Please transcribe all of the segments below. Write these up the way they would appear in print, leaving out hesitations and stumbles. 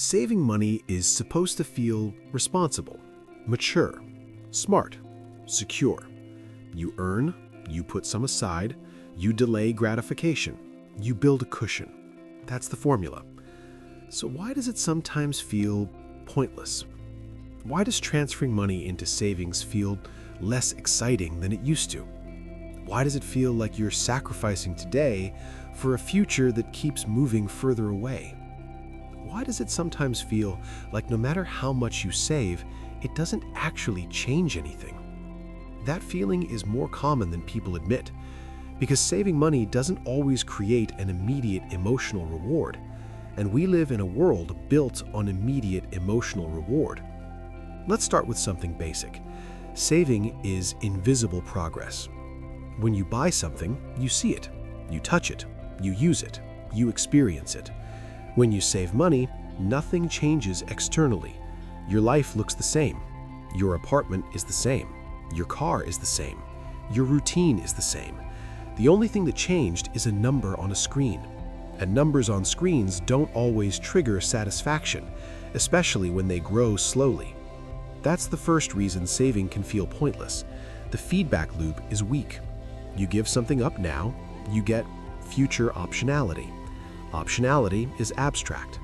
Saving money is supposed to feel responsible, mature, smart, secure. You earn, you put some aside, you delay gratification, you build a cushion. That's the formula. So why does it sometimes feel pointless? Why does transferring money into savings feel less exciting than it used to? Why does it feel like you're sacrificing today for a future that keeps moving further away? Why does it sometimes feel like no matter how much you save, it doesn't actually change anything? That feeling is more common than people admit, because saving money doesn't always create an immediate emotional reward, and we live in a world built on immediate emotional reward. Let's start with something basic. Saving is invisible progress. When you buy something, you see it, you touch it, you use it, you experience it. When you save money, nothing changes externally. Your life looks the same. Your apartment is the same. Your car is the same. Your routine is the same. The only thing that changed is a number on a screen. And numbers on screens don't always trigger satisfaction, especially when they grow slowly. That's the first reason saving can feel pointless. The feedback loop is weak. You give something up now, you get future optionality. Optionality is abstract.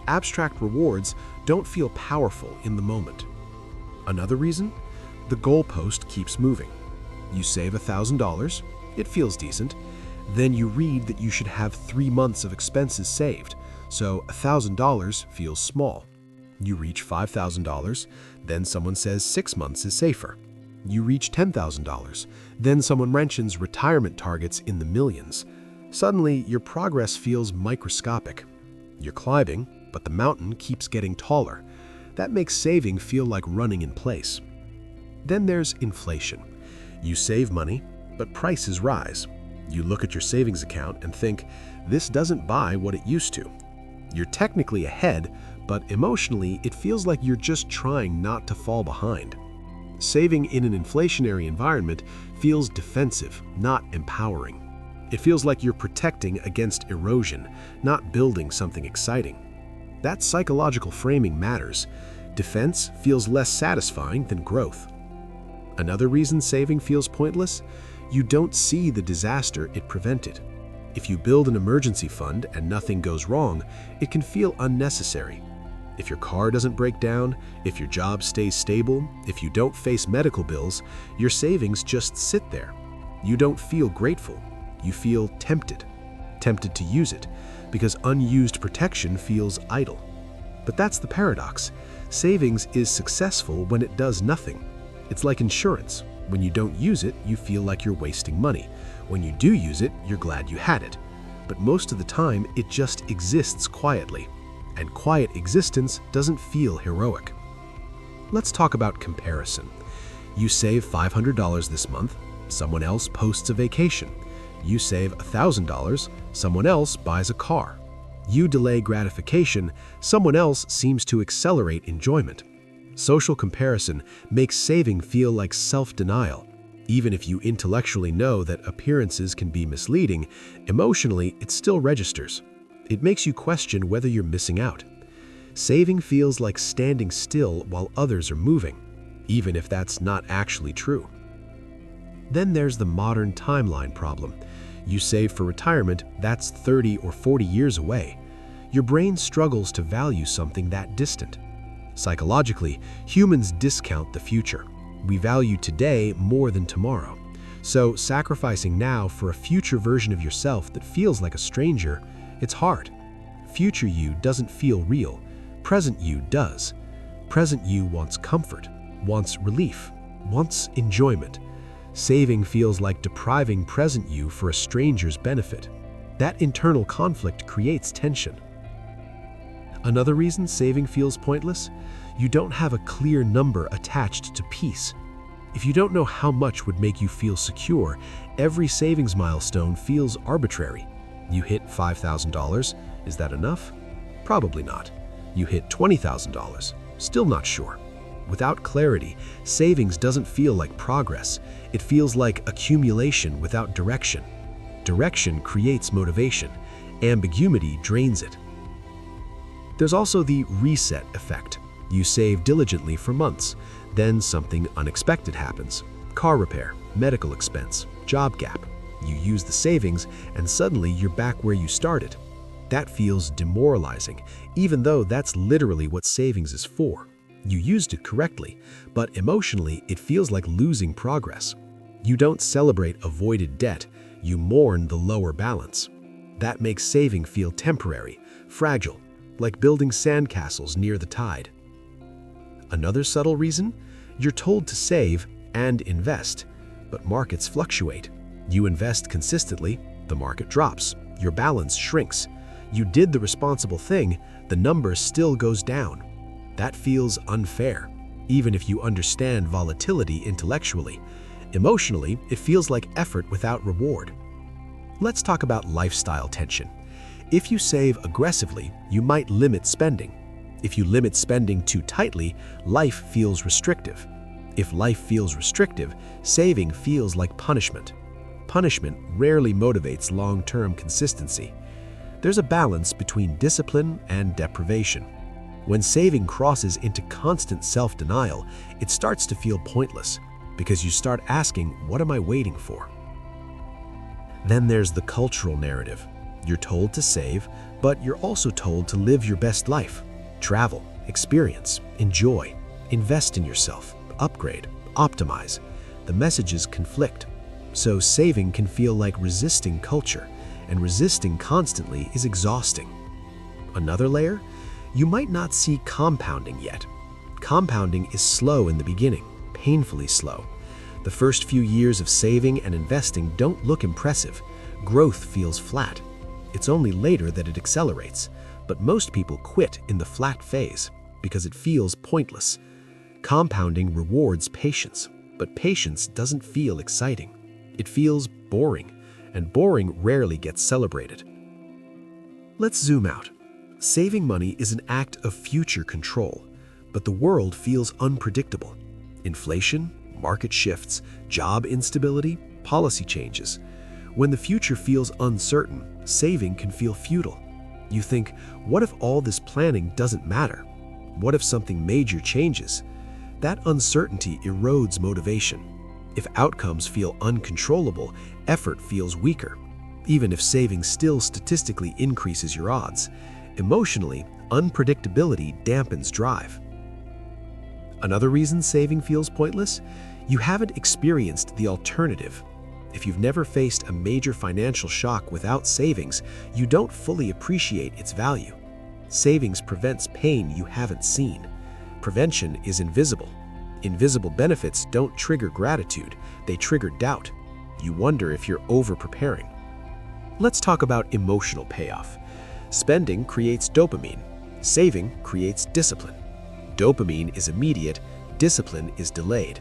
Abstract rewards don't feel powerful in the moment. Another reason? The goalpost keeps moving. You save $1,000, it feels decent. Then you read that you should have 3 months of expenses saved, so $1,000 feels small. You reach $5,000, then someone says 6 months is safer. You reach $10,000, then someone mentions retirement targets in the millions. Suddenly, your progress feels microscopic. You're climbing, but the mountain keeps getting taller. That makes saving feel like running in place. Then there's inflation. You save money, but prices rise. You look at your savings account and think, this doesn't buy what it used to. You're technically ahead, but emotionally, it feels like you're just trying not to fall behind. Saving in an inflationary environment feels defensive, not empowering. It feels like you're protecting against erosion, not building something exciting. That psychological framing matters. Defense feels less satisfying than growth. Another reason saving feels pointless? You don't see the disaster it prevented. If you build an emergency fund and nothing goes wrong, it can feel unnecessary. If your car doesn't break down, if your job stays stable, if you don't face medical bills, your savings just sit there. You don't feel grateful. You feel tempted to use it, because unused protection feels idle. But that's the paradox. Savings is successful when it does nothing. It's like insurance. When you don't use it, you feel like you're wasting money. When you do use it, you're glad you had it. But most of the time, it just exists quietly. And quiet existence doesn't feel heroic. Let's talk about comparison. You save $500 this month, someone else posts a vacation. You save $1,000, someone else buys a car. You delay gratification, someone else seems to accelerate enjoyment. Social comparison makes saving feel like self-denial. Even if you intellectually know that appearances can be misleading, emotionally it still registers. It makes you question whether you're missing out. Saving feels like standing still while others are moving, even if that's not actually true. Then there's the modern timeline problem. You save for retirement, that's 30 or 40 years away. Your brain struggles to value something that distant. Psychologically, humans discount the future. We value today more than tomorrow. So sacrificing now for a future version of yourself that feels like a stranger, it's hard. Future you doesn't feel real. Present you does. Present you wants comfort, wants relief, wants enjoyment. Saving feels like depriving present you for a stranger's benefit. That internal conflict creates tension. Another reason saving feels pointless? You don't have a clear number attached to peace. If you don't know how much would make you feel secure, every savings milestone feels arbitrary. You hit $5,000, is that enough? Probably not. You hit $20,000, still not sure. Without clarity, savings doesn't feel like progress. It feels like accumulation without direction. Direction creates motivation. Ambiguity drains it. There's also the reset effect. You save diligently for months, then something unexpected happens. Car repair, medical expense, job gap. You use the savings and suddenly you're back where you started. That feels demoralizing, even though that's literally what savings is for. You used it correctly, but emotionally it feels like losing progress. You don't celebrate avoided debt, you mourn the lower balance. That makes saving feel temporary, fragile, like building sandcastles near the tide. Another subtle reason? You're told to save and invest, but markets fluctuate. You invest consistently, the market drops, your balance shrinks. You did the responsible thing, the number still goes down. That feels unfair, even if you understand volatility intellectually. Emotionally, it feels like effort without reward. Let's talk about lifestyle tension. If you save aggressively, you might limit spending. If you limit spending too tightly, life feels restrictive. If life feels restrictive, saving feels like punishment. Punishment rarely motivates long-term consistency. There's a balance between discipline and deprivation. When saving crosses into constant self-denial, it starts to feel pointless because you start asking, what am I waiting for? Then there's the cultural narrative. You're told to save, but you're also told to live your best life. Travel, experience, enjoy, invest in yourself, upgrade, optimize. The messages conflict. So saving can feel like resisting culture, and resisting constantly is exhausting. Another layer? You might not see compounding yet. Compounding is slow in the beginning, painfully slow. The first few years of saving and investing don't look impressive. Growth feels flat. It's only later that it accelerates, but most people quit in the flat phase because it feels pointless. Compounding rewards patience, but patience doesn't feel exciting. It feels boring, and boring rarely gets celebrated. Let's zoom out. Saving money is an act of future control, but the world feels unpredictable. Inflation, market shifts, job instability, policy changes. When the future feels uncertain, saving can feel futile. You think, what if all this planning doesn't matter? What if something major changes? That uncertainty erodes motivation. If outcomes feel uncontrollable, effort feels weaker. Even if saving still statistically increases your odds, emotionally, unpredictability dampens drive. Another reason saving feels pointless? You haven't experienced the alternative. If you've never faced a major financial shock without savings, you don't fully appreciate its value. Savings prevents pain you haven't seen. Prevention is invisible. Invisible benefits don't trigger gratitude, they trigger doubt. You wonder if you're over-preparing. Let's talk about emotional payoff. Spending creates dopamine. Saving creates discipline. Dopamine is immediate, discipline is delayed.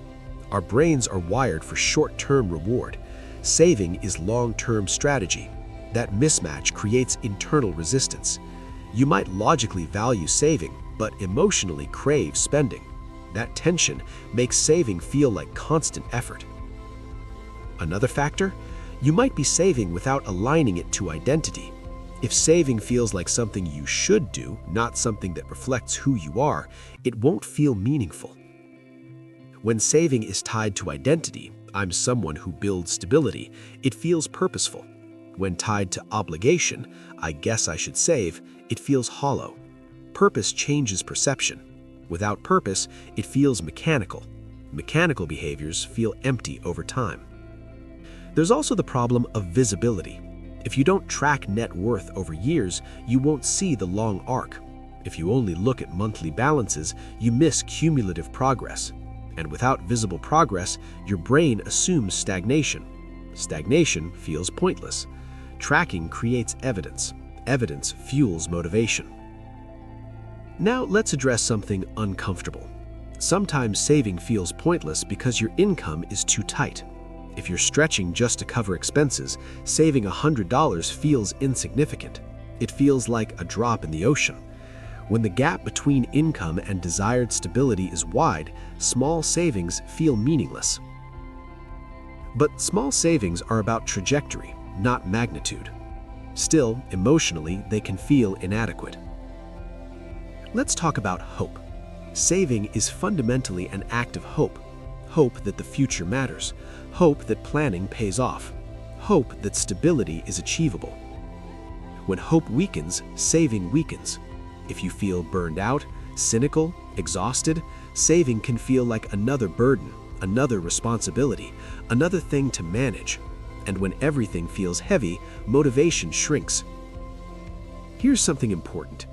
Our brains are wired for short-term reward. Saving is long-term strategy. That mismatch creates internal resistance. You might logically value saving, but emotionally crave spending. That tension makes saving feel like constant effort. Another factor? You might be saving without aligning it to identity. If saving feels like something you should do, not something that reflects who you are, it won't feel meaningful. When saving is tied to identity, I'm someone who builds stability, it feels purposeful. When tied to obligation, I guess I should save, it feels hollow. Purpose changes perception. Without purpose, it feels mechanical. Mechanical behaviors feel empty over time. There's also the problem of visibility. If you don't track net worth over years, you won't see the long arc. If you only look at monthly balances, you miss cumulative progress. And without visible progress, your brain assumes stagnation. Stagnation feels pointless. Tracking creates evidence. Evidence fuels motivation. Now let's address something uncomfortable. Sometimes saving feels pointless because your income is too tight. If you're stretching just to cover expenses, saving $100 feels insignificant. It feels like a drop in the ocean. When the gap between income and desired stability is wide, small savings feel meaningless. But small savings are about trajectory, not magnitude. Still, emotionally, they can feel inadequate. Let's talk about hope. Saving is fundamentally an act of hope. Hope that the future matters. Hope that planning pays off. Hope that stability is achievable. When hope weakens, saving weakens. If you feel burned out, cynical, exhausted, saving can feel like another burden, another responsibility, another thing to manage. And when everything feels heavy, motivation shrinks. Here's something important.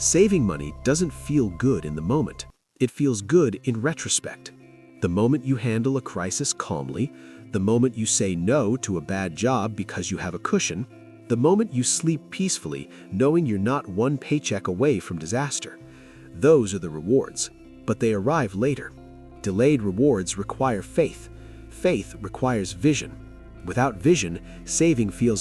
Saving money doesn't feel good in the moment. It feels good in retrospect. The moment you handle a crisis calmly, the moment you say no to a bad job because you have a cushion, the moment you sleep peacefully knowing you're not one paycheck away from disaster. Those are the rewards, but they arrive later. Delayed rewards require faith. Faith requires vision. Without vision, saving feels